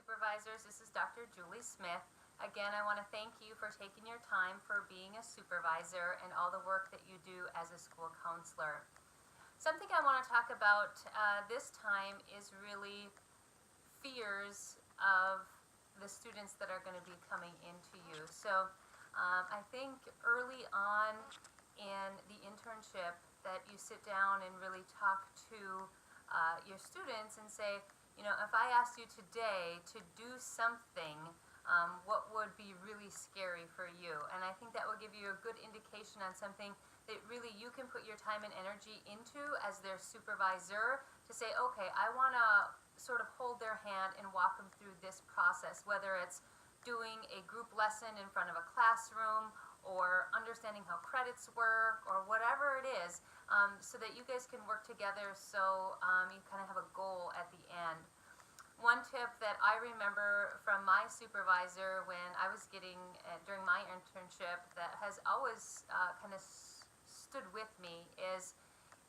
Supervisors. This is Dr. Julie Smith. Again, I want to thank you for taking your time for being a supervisor and all the work that you do as a school counselor. Something I want to talk about this time is really fears of the students that are going to be coming into you. So I think early on in the internship that you sit down and really talk to your students and say, you know, if I asked you today to do something, what would be really scary for you? And I think that will give you a good indication on something that really you can put your time and energy into as their supervisor to say, okay, I want to sort of hold their hand and walk them through this process, whether it's doing a group lesson in front of a classroom or understanding how credits work or whatever it is, so that you guys can work together so you kind of have a goal at the end. One tip that I remember from my supervisor when I was getting, during my internship, that has always kind of stood with me is,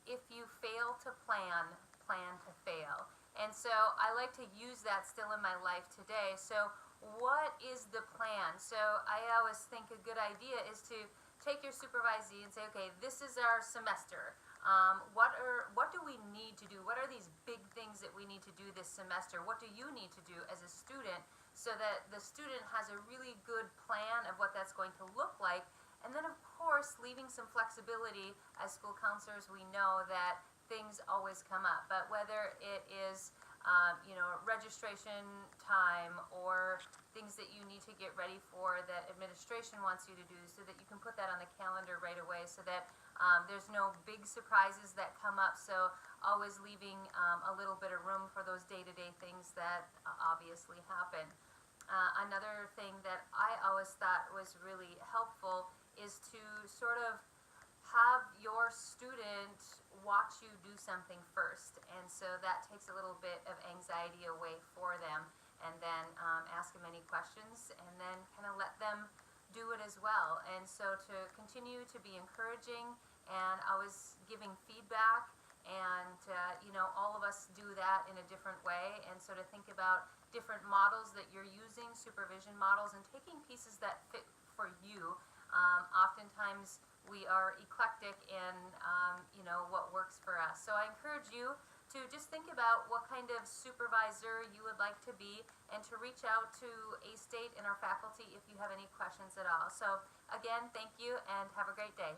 if you fail to plan, plan to fail. And so I like to use that still in my life today. So what is the plan? So I always think a good idea is to take your supervisee and say, okay, this is our semester. What do we need to do? What are these big things that we need to do this semester? What do you need to do as a student so that the student has a really good plan of what that's going to look like? And then, of course, leaving some flexibility. As school counselors, we know that things always come up, but whether it is registration time or things that you need to get ready for that administration wants you to do, so that you can put that on the calendar right away, so that there's no big surprises that come up. So always leaving a little bit of room for those day-to-day things that obviously happen. Another thing that I always thought was really helpful is to sort of have your student watch you do something first, and so that takes a little bit of anxiety away for them, and then ask them any questions and then kind of let them do it as well. And so to continue to be encouraging and always giving feedback, and all of us do that in a different way, and so to think about different models that you're using, supervision models, and taking pieces that fit for you. Oftentimes we are eclectic in what works for us. So I encourage you to just think about what kind of supervisor you would like to be, and to reach out to A-State and our faculty if you have any questions at all. So again, thank you and have a great day.